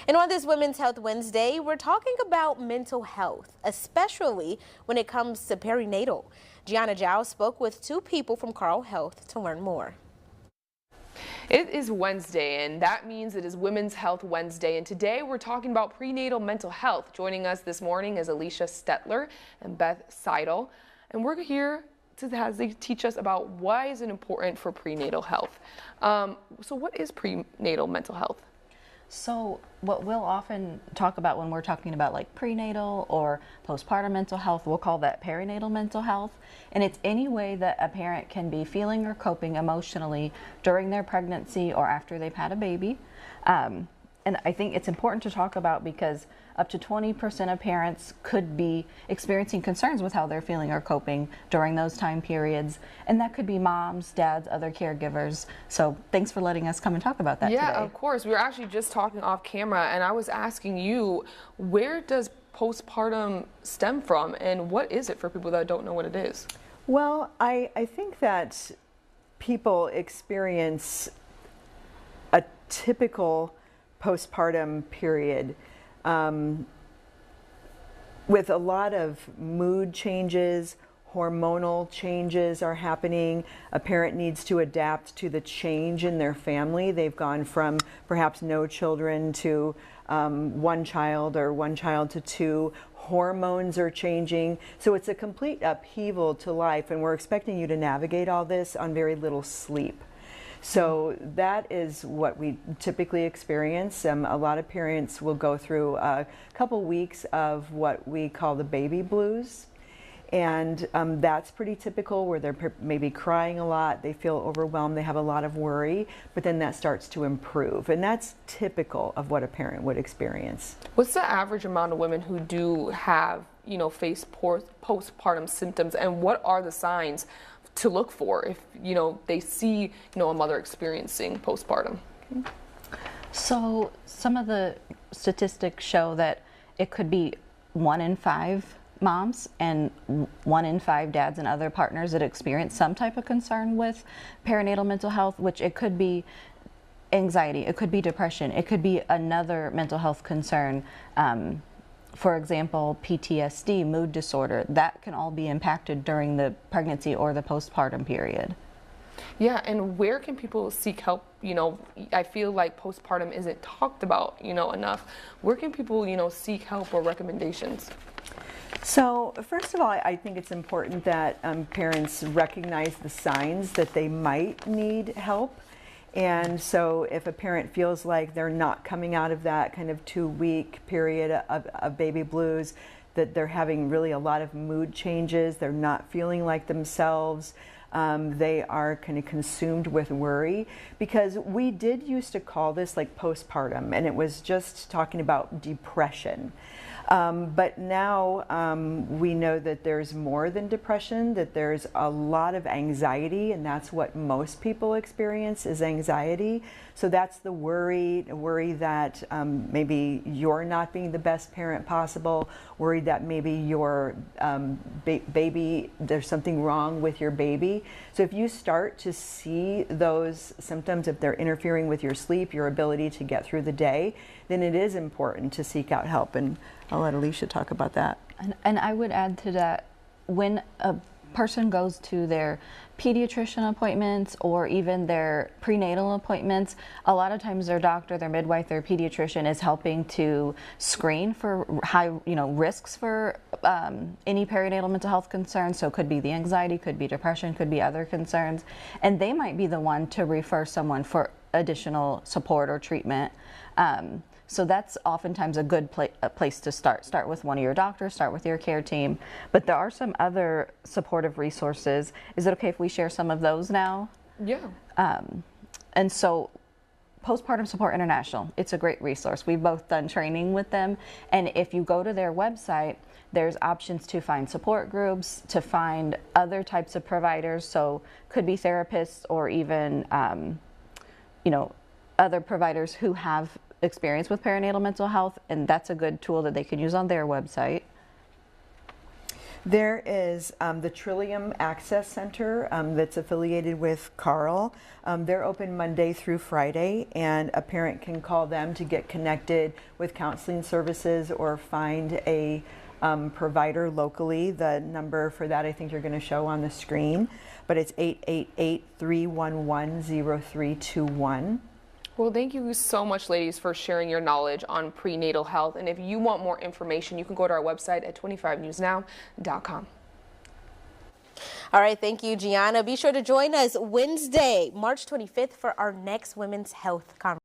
And on this Women's Health Wednesday, we're talking about mental health, especially when it comes to perinatal. Gianna Zhao spoke with two people from Carle Health to learn more. It is Wednesday, and that means it is Women's Health Wednesday, and today we're talking about prenatal mental health. Joining us this morning is Alicia Stetler and Beth Seidel, and we're here to teach us about why is it important for prenatal health. So what is prenatal mental health? So what we'll often talk about when we're talking about like prenatal or postpartum mental health, we'll call that perinatal mental health. And it's any way that a parent can be feeling or coping emotionally during their pregnancy or after they've had a baby. And I think it's important to talk about because up to 20% of parents could be experiencing concerns with how they're feeling or coping during those time periods. And that could be moms, dads, other caregivers. So thanks for letting us come and talk about that today. Yeah, of course. We were actually just talking off camera, and I was asking you, where does postpartum stem from, and what is it for people that don't know what it is? Well, I think that people experience a typical postpartum period with a lot of mood changes, hormonal changes are happening. A parent needs to adapt to the change in their family. They've gone from perhaps no children to one child or one child to two. Hormones are changing. So it's a complete upheaval to life, and we're expecting you to navigate all this on very little sleep. So that is what we typically experience. A lot of parents will go through a couple weeks of what we call the baby blues. And that's pretty typical, where they're maybe crying a lot, they feel overwhelmed, they have a lot of worry, but then that starts to improve. And that's typical of what a parent would experience. What's the average amount of women who do have, face postpartum symptoms, and what are the signs to look for if, they see, a mother experiencing postpartum? So some of the statistics show that it could be 1 in 5 moms and 1 in 5 dads and other partners that experience some type of concern with perinatal mental health, which it could be anxiety, it could be depression, it could be another mental health concern. For example, PTSD, mood disorder, that can all be impacted during the pregnancy or the postpartum period. Yeah, and where can people seek help? I feel like postpartum isn't talked about, enough. Where can people, seek help or recommendations? So first of all, I think it's important that parents recognize the signs that they might need help. And so if a parent feels like they're not coming out of that kind of 2-week period of baby blues, that they're having really a lot of mood changes, they're not feeling like themselves, they are kind of consumed with worry, because we did used to call this like postpartum, and it was just talking about depression. But now we know that there's more than depression, that there's a lot of anxiety, and that's what most people experience is anxiety. So that's the worry that maybe you're not being the best parent possible, worried that maybe your baby, there's something wrong with your baby. So if you start to see those symptoms, if they're interfering with your sleep, your ability to get through the day, then it is important to seek out help. And I'll let Alicia talk about that. And I would add to that, when a person goes to their pediatrician appointments or even their prenatal appointments, a lot of times their doctor, their midwife, their pediatrician is helping to screen for high, risks for any perinatal mental health concerns. So it could be the anxiety, could be depression, could be other concerns, and they might be the one to refer someone for additional support or treatment. So that's oftentimes a good place to start. Start with one of your doctors, start with your care team. But there are some other supportive resources. Is it okay if we share some of those now? Yeah. And so Postpartum Support International, it's a great resource. We've both done training with them. And if you go to their website, there's options to find support groups, to find other types of providers. So could be therapists or even, other providers who have experience with perinatal mental health, and that's a good tool that they can use on their website. There is the Trillium Access Center that's affiliated with Carl. They're open Monday through Friday, and a parent can call them to get connected with counseling services or find a provider locally. The number for that I think you're going to show on the screen, but it's 888-311-0321. Well, thank you so much, ladies, for sharing your knowledge on prenatal health. And if you want more information, you can go to our website at 25newsnow.com. All right, thank you, Gianna. Be sure to join us Wednesday, March 25th for our next Women's Health Conference.